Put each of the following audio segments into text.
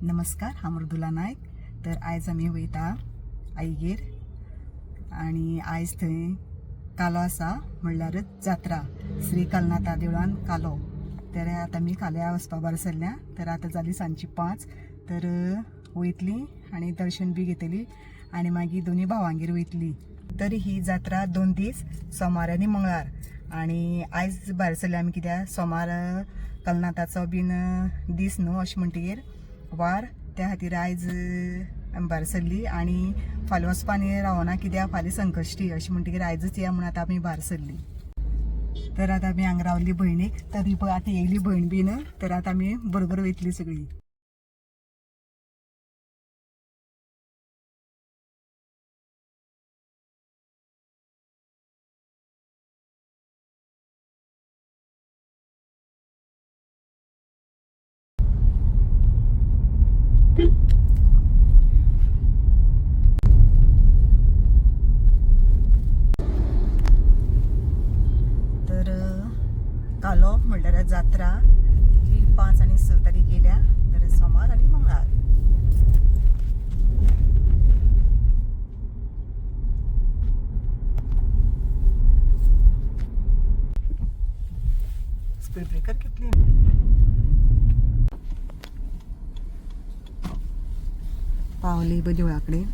नमस्कार, हांव मृदुला नायक. तर आयज आमी वयता आईगेर आनी आयज थंय कालो आसा, म्हणल्यार जात्रा श्री कलनाथा देवळान कालो. तर आतां आमी काल्या वचपा भायर सरल्या. तर आतां जाली सांजची 5. तर वयतली आनी दर्शन बी घेतली आनी मागीर दोनी भावांगेर वयतली. तर ही जात्रा 2 दीस, सोमार आनी मंगळार. आनी आयज भायर सरल्या आमी कित्याक सोमार कलनाथाचो बीन दीस न्हू, अशें म्हणटगीर वार, त्या खातीर आयज आमी भायर सरली. आनी फाल्यां वचपा आनी रावना कित्याक फाल्यां संकश्टी, अशें म्हणटगीर आयजच या म्हणून आतां आमी भायर सरली. तर आतां आमी हांगा रावली भयणीक. तर ही पळय आतां येयली भयण बीन. तर आतां आमी बरोबर वयतली सगळीं. तर कालो म्हणल्यार जात्रा ही 5 आनी 6 तारीख येयल्या. तर सोमार आनी मंगळार. स्पीड ब्रेकर कितली पावली बी देवळा कडेन.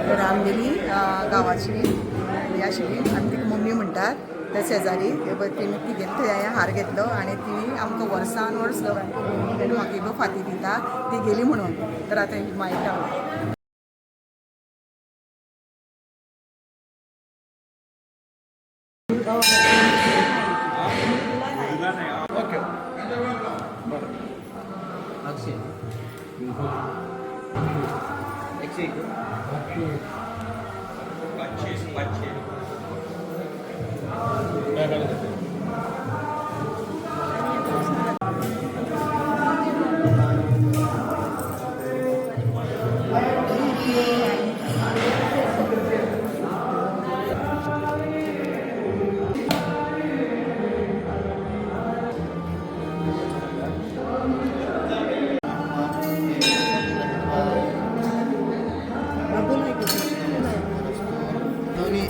तर आमगेली गांवाची ही आशिल्ली आमी तिका मम्मी म्हणटात. त्या शेजारी तिणें तिगेली थंय हार घेतलो आनी ती आमकां वर्सान वर्स म्हाका इल्लो फाती दिता ती गेली म्हणून. तर आतां ही मायटा.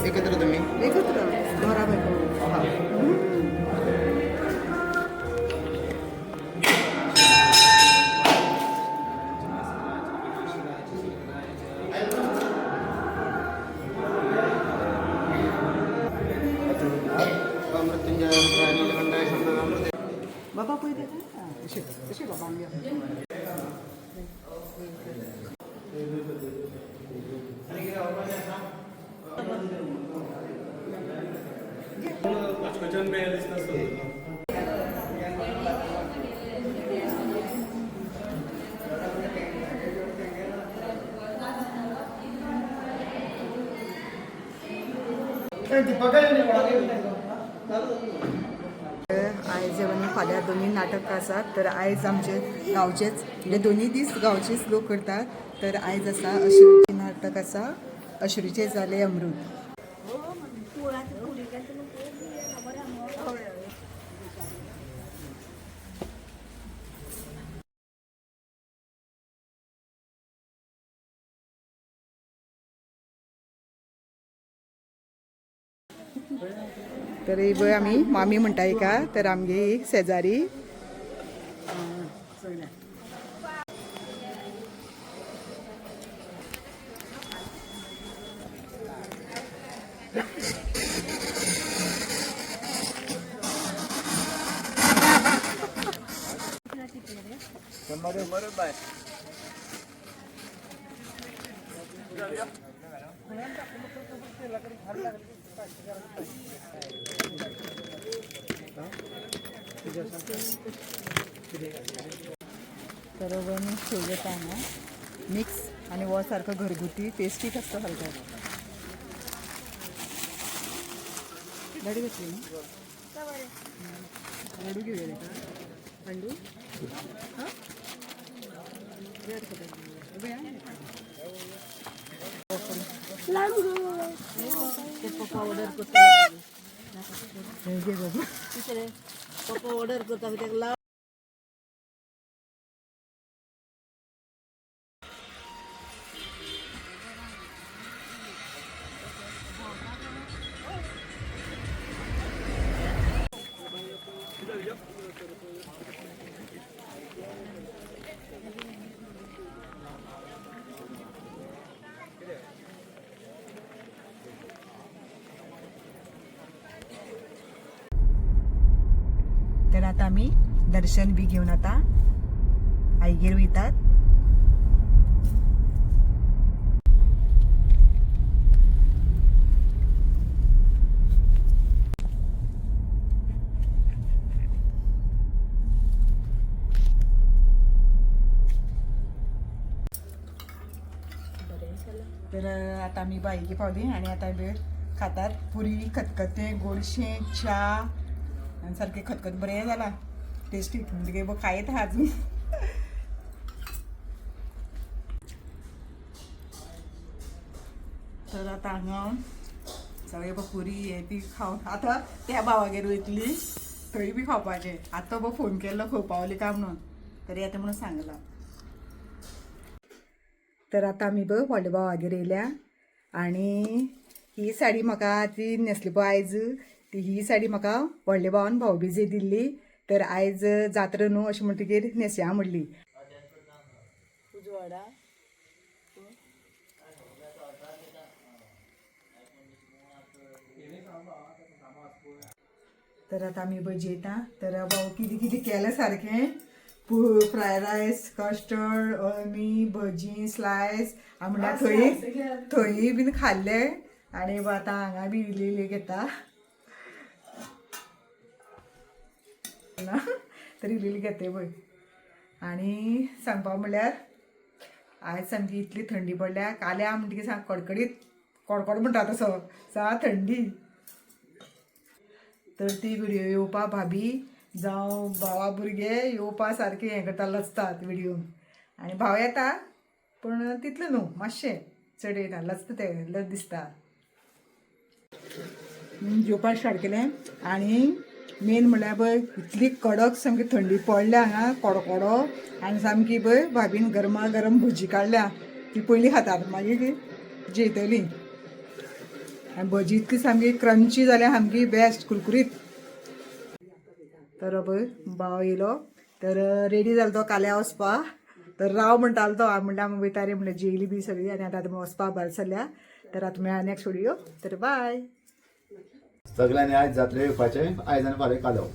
एकत्र तुम्ही एकत्र बरोबर. बाबा पळय अशें अशें बाबा आमगे आयज आनी फाल्यां दोनी नाटक आसात. तर आयज आमचे गांवचेच म्हणजे दोनी दीस गांवचेच लोक करतात. तर आयज आसा अश्रुचें नाटक आसा, अश्रुचे जाले अमृत. तर ही पळय आमी मामी म्हणटा एका. तर आमगे एक शेजारी. तर मी शेवगे ना मिक्स आणि व सारखं घरगुती टेस्टी कसं हलतं लाडू घेतली ना लाडू घेऊया का अंडू हां पप्पा ऑर्डर करता पप्पा ऑर्डर करता त्याला तर आता आम्ही दर्शन बी घेऊन आता आईगेर वयतात. तर आता आम्ही बाईगे पावली आणि आता वेळ खातात पुरी खतखते गोडशे च्या आणि सारखे खतखत बरे झाला टेस्टी म्हणजे बघ खायत हा अजून. तर आता हांगा सगळे बघ पुरी हे ती खाऊन आता त्या भावागेर वयतली थंय बी खावपाचे. आता बघ फोन केल्लो खंय पावली काय म्हणून तरी आता म्हणून सांगला. तर आता आम्ही बघ व्हडल्या भावागेर येयल्या आणि ही साडी म्हाका ती न्हेसली पळय आयज ती ही साडी म्हाका व्हडल्या भावान भाऊबीजे दिल्ली. तर आयज जात्रा न्हू अशें म्हणटकीर न्हेसया म्हणली. उजवाडा तर आता आमी भजी येता. तर भाऊ कितें कितें केलें सारकें फ्राय रायस कस्टर्ड अळमी भजी स्लायस म्हणल्यार थंय बीन खाल्ले आनी आतां हांगा बी इल्ली घेता ना तर इल्ली घेता पळय. आनी सांगपा म्हणल्यार आयज सामकी इतली थंडी पडल्या काल्या म्हणटकीर सांग कडकडीत कडकड म्हणटा तसो सा थंडी. तर ती व्हिडियो येवपा भाभी जावं भावा भुरगे येवपा सारके हें करता लचतात व्हिडियो आनी भाव येता पूण तितलें न्हू मातशें चड येता लचता तें लज दिसता. जेवपाक स्टार्ट केलें आनी मेन म्हणल्यार पळय इतली कडक सामकी थंडी पडल्या हांगा कडकडो आनी सामकी पळय भाभीन गरमा गरम भजी काडल्या ती पयलीं खातात मागीर जेयतली. आनी भजी इतली सामकी क्रंची जाल्या सामकी बेस्ट कुरकुरीत. तर पळय भाव येयलो तर रेडी जालो तो काल्या वचपा. तर राव म्हणटालो तो म्हणल्यार आमी वयता रे म्हणल्यार जेयली बी सगळी आनी आतां वचपा भायर सरल्या. तर आतां मेळ्ळा नॅक्स्ट व्हिडियो. तर बाय. सगळ्यांनी आज जात्रे येवपाचें आयज आनी फाल्यां कालो.